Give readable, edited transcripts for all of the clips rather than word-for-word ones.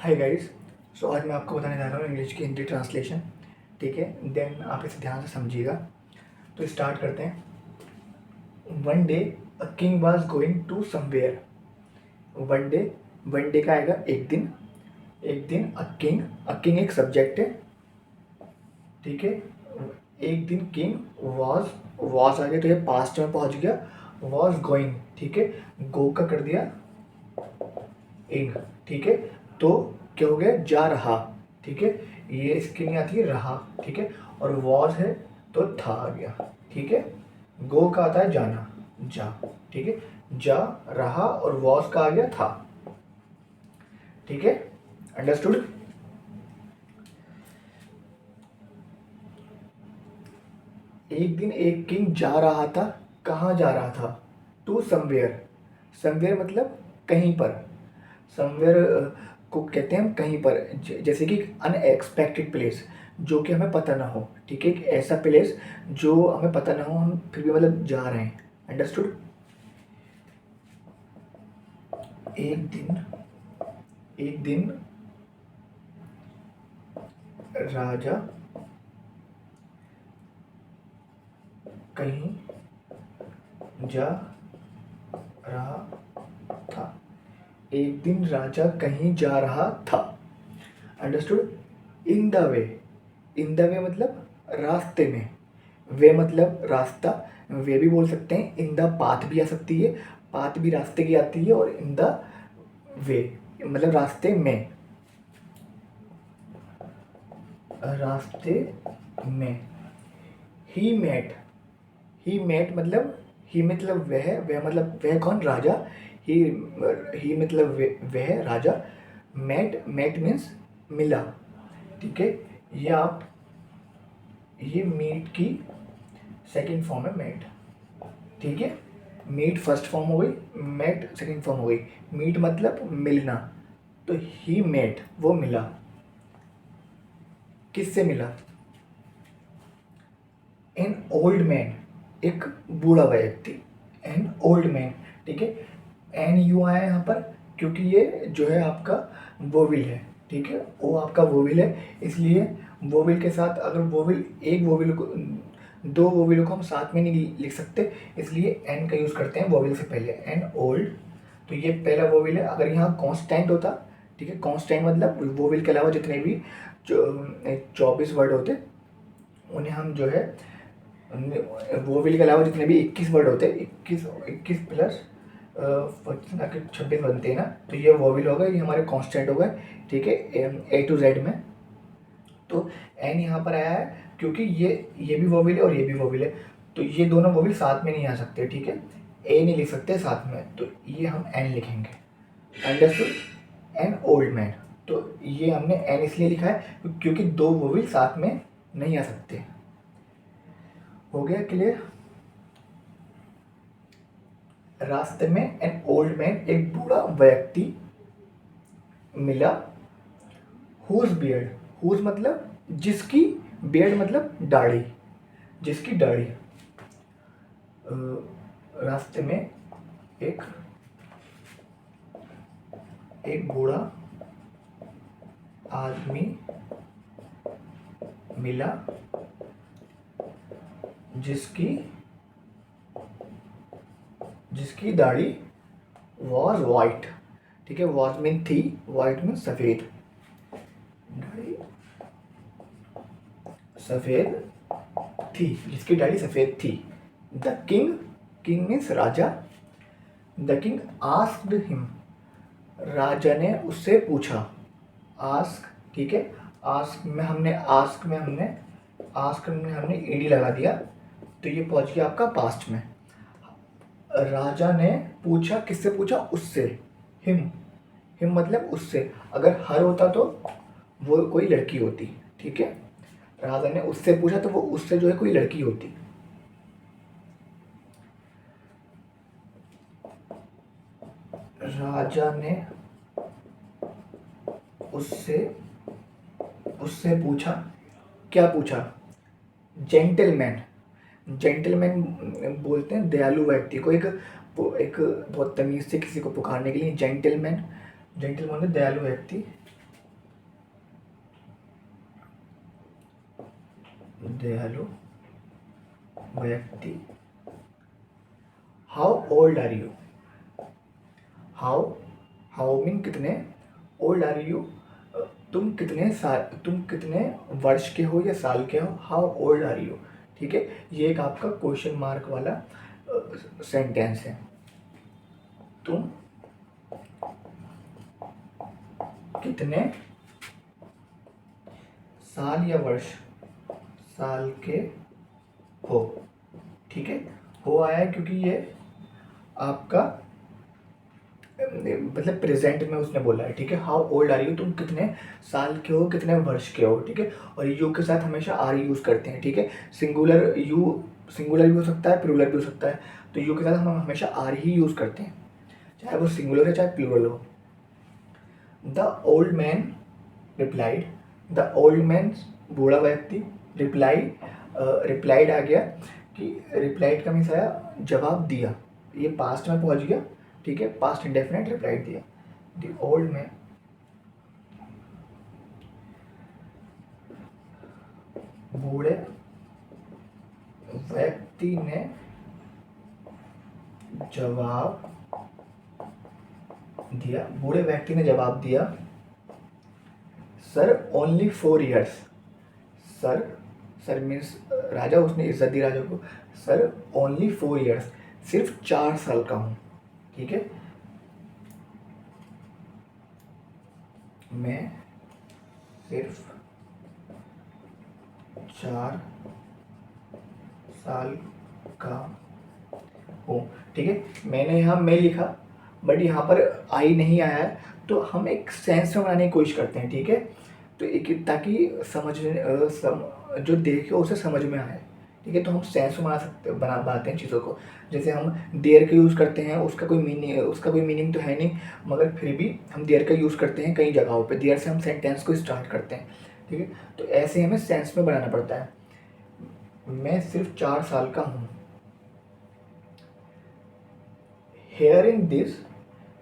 Hi guys. सो आज मैं आपको बताने जा रहा हूँ इंग्लिश की हिंदी ट्रांसलेशन। ठीक है, देन आप इसे ध्यान से समझिएगा। तो स्टार्ट करते हैं। One day a king was going to somewhere. One day का आएगा एक दिन। एक दिन अ किंग एक सब्जेक्ट है। ठीक है, एक दिन किंग वॉज आ गया तो ये पास्ट में पहुंच गया। वॉज गोइंग, ठीक है, गो का कर दिया इन। ठीक है, तो क्या हो गया, जा रहा। ठीक है, ये इसकी नहीं आती है रहा। ठीक है, और वॉज है तो था आ गया। ठीक है, गो का आता है जाना, जा। ठीक है, जा रहा और वॉज का आ गया था। ठीक है, अंडरस्टूड। एक दिन एक किंग जा रहा था। कहाँ जा रहा था? To somewhere. समवेयर मतलब कहीं पर। समवेयर को कहते हैं हम कहीं पर, जैसे कि अनएक्सपेक्टेड प्लेस, जो कि हमें पता ना हो। ठीक है, एक ऐसा प्लेस जो हमें पता ना हो, हम फिर भी मतलब जा रहे हैं। अंडरस्टूड। एक दिन राजा कहीं जा रहा था। एक दिन राजा कहीं जा रहा था। Understood. In the way. In the way मतलब रास्ते में। वे मतलब रास्ता। वे भी बोल सकते हैं, इन द पाथ भी आ सकती है। पाथ भी रास्ते की आती है, और इन द वे मतलब रास्ते में। रास्ते में। ही मेट। ही मतलब वह मतलब वह कौन, राजा। ही मतलब वह राजा। मेट मीन्स मिला। ठीक है, ये आप, ये मीट की सेकंड फॉर्म है, मेट। ठीक है, मीट फर्स्ट फॉर्म हो गई, मेट सेकंड फॉर्म हो गई। मीट मतलब मिलना, तो ही मेट वो मिला। किससे मिला? एन ओल्ड मैन, एक बूढ़ा व्यक्ति। An old man. ठीक है, एन यू आया यहाँ पर क्योंकि ये जो है आपका वोविल है। ठीक है, वो आपका वोविल है, इसलिए वोविल के साथ अगर वोविल एक वोविल को, दो वोविलों को हम साथ में नहीं लिख सकते, इसलिए एन का यूज़ करते हैं वोविल से पहले। एन ओल्ड, तो ये पहला वोविल है। अगर यहाँ कॉन्स्टेंट होता, ठीक है, कॉन्स्टेंट मतलब वोविल के अलावा जितने भी 24 वर्ड होते, उन्हें हम जो है वोविल के अलावा जितने भी 21 वर्ड होते हैं, 21 प्लस 26 बनते हैं ना, तो ये वोविल होगा, ये हमारे कांस्टेंट होगा। ठीक है, ए टू जेड में। तो एन यहाँ पर आया है क्योंकि ये भी वोविल है और ये भी वोविल है, तो ये दोनों वोविल साथ में नहीं आ सकते। ठीक है, ए नहीं लिख सकते साथ में, तो ये हम एन लिखेंगे। अंडरस्टूड। एन ओल्ड मैन, तो ये हमने एन इसलिए लिखा है क्योंकि दो वोविल साथ में नहीं आ सकते। हो गया क्लियर? रास्ते में एन ओल्ड मैन, एक बूढ़ा व्यक्ति मिला। हुज बियर्ड, हुज मतलब जिसकी, बियर्ड मतलब दाढ़ी, जिसकी दाढ़ी। रास्ते में एक एक बूढ़ा आदमी मिला जिसकी जिसकी दाढ़ी वॉज वाइट। ठीक है, वॉज मीन थी, वाइट मीन सफ़ेद। दाढ़ी सफ़ेद थी, जिसकी दाढ़ी सफ़ेद थी। द किंग, किंग मीन्स राजा। द किंग आस्क्ड हिम, राजा ने उससे पूछा। आस्क, ठीक है, आस्क में हमने ईडी लगा दिया, तो ये पहुंच गया आपका पास्ट में। राजा ने पूछा, किससे पूछा? उससे। हिम, हिम मतलब उससे। अगर हर होता तो वो कोई लड़की होती। ठीक है, राजा ने उससे पूछा तो वो उससे जो है कोई लड़की होती। राजा ने उससे उससे पूछा। क्या पूछा? जेंटलमैन। जेंटलमैन बोलते हैं दयालु व्यक्ति को, एक बहुत तमीज से किसी को पुकारने के लिए जेंटलमैन। जेंटलमैन दयालु व्यक्ति। दयालु व्यक्ति। How old are you, how, how mean कितने, ओल्ड आर यू तुम कितने वर्ष के हो या साल के हो, हाउ ओल्ड आर यू। ठीक है, ये एक आपका क्वेश्चन मार्क वाला सेंटेंस है। तुम कितने साल या वर्ष, साल के हो। ठीक है, हो आया है क्योंकि ये आपका मतलब प्रेजेंट में उसने बोला है। ठीक है, हाउ ओल्ड आर यू, तुम कितने साल के हो, कितने वर्ष के हो। ठीक है, और यू के साथ हमेशा आर यूज़ करते हैं। ठीक है, सिंगुलर भी हो सकता है, प्लूरल भी हो सकता है, तो यू के साथ हम हमेशा आर ही यूज़ करते हैं, चाहे वो सिंगुलर है चाहे प्लूरल हो। The old man replied, the old man बूढ़ा व्यक्ति, रिप्लाइड आ गया कि रिप्लाइड का मीन्स आया जवाब दिया, ये पास्ट में पहुंच गया। ठीक है, पास्ट इंडेफिनिट रिप्लाइड दिया। द ओल्ड मैन बूढ़े व्यक्ति ने जवाब दिया, बूढ़े व्यक्ति ने जवाब दिया, sir only 4 years। Sir, sir means राजा, उसने इज्जत दी राजा को। सर ओनली 4 years, सिर्फ 4 साल का हूँ। ठीक है, मैं सिर्फ 4 साल का हूँ। ठीक है, मैंने यहाँ मैं लिखा बट यहाँ पर आई नहीं आया है, तो हम एक सेंस में बनाने की कोशिश करते हैं। ठीक है, तो एक ताकि जो देखे उसे समझ में आए। ठीक है, तो हम सेंस में बनाते हैं चीज़ों को। जैसे हम देयर का यूज़ करते हैं, उसका कोई मीनिंग तो है नहीं, मगर फिर भी हम देयर का यूज़ करते हैं कई जगहों पे। देयर से हम सेंटेंस को स्टार्ट करते हैं। ठीक है, तो ऐसे हमें सेंस में बनाना पड़ता है। मैं सिर्फ 4 साल का हूँ। हेयरिंग दिस,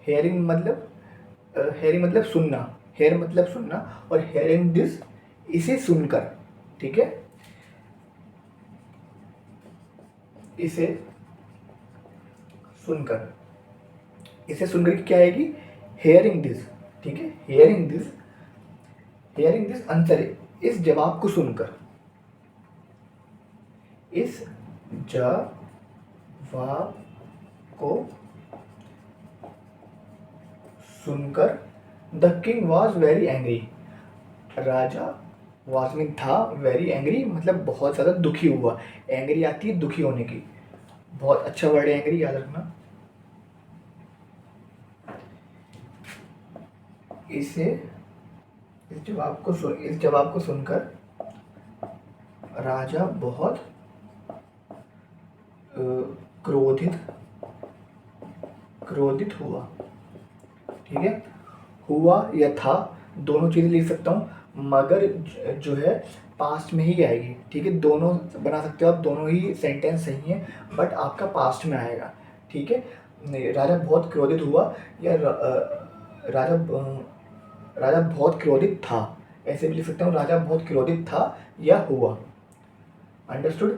हेयरिंग मतलब सुनना, हेयर मतलब सुनना, और हेयरिंग दिस इसे सुनकर। ठीक है, इसे सुनकर, इसे सुनकर की क्या आएगी, हेयरिंग दिस। ठीक है, हेयरिंग दिस आंसर, इस जवाब को सुनकर, इस जवाब को सुनकर the king was very angry. Raja was mean था, वेरी एंग्री मतलब बहुत ज़्यादा दुखी हुआ। एंग्री आती है दुखी होने की, बहुत अच्छा वर्ड है एंग्री, याद रखना। इस जवाब को सुनकर राजा बहुत क्रोधित हुआ। ठीक है, हुआ या था दोनों चीज़ें लिख सकता हूँ, मगर जो है पास्ट में ही आएगी। ठीक है, दोनों बना सकते हो आप, दोनों ही सेंटेंस सही हैं, बट आपका पास्ट में आएगा। ठीक है, राजा बहुत क्रोधित हुआ, या राजा बहुत क्रोधित था, ऐसे भी लिख सकता हूँ, राजा बहुत क्रोधित था या हुआ। अंडरस्टूड,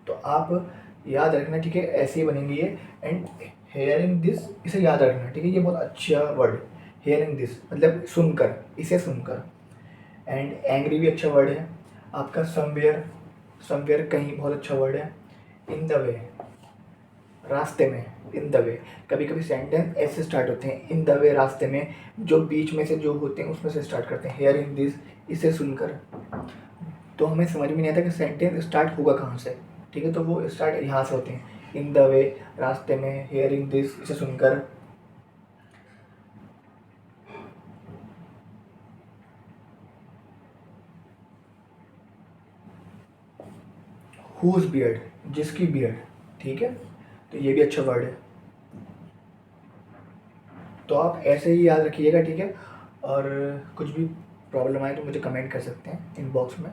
तो आप याद रखना। ठीक है, ऐसे ही बनेंगे ये। एंड हेयरिंग दिस, इसे याद रखना। ठीक है, ये बहुत अच्छा वर्ड, हेयरिंग दिस मतलब सुनकर, इसे सुनकर। एंड एंग्री भी अच्छा वर्ड है आपका। समवेयर कहीं बहुत अच्छा वर्ड है। इन द वे, रास्ते में, इन द वे। कभी कभी सेंटेंस ऐसे स्टार्ट होते हैं, इन द वे रास्ते में, जो बीच में से जो होते हैं उसमें से स्टार्ट करते हैं। हेयरिंग दिस, इसे सुनकर, तो हमें समझ में नहीं आता कि सेंटेंस स्टार्ट होगा कहाँ से। ठीक है, तो वो स्टार्ट यहाँ से होते हैं, इन द वे रास्ते में, हेयरिंग दिस इसे सुनकर। हुज बियर्ड, जिसकी बियर्ड। ठीक है, तो ये भी अच्छा वर्ड है, तो आप ऐसे ही याद रखिएगा। ठीक है, और कुछ भी प्रॉब्लम आए तो मुझे कमेंट कर सकते हैं इनबॉक्स में।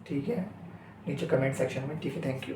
ठीक है, नीचे कमेंट सेक्शन में। ठीक है, थैंक यू।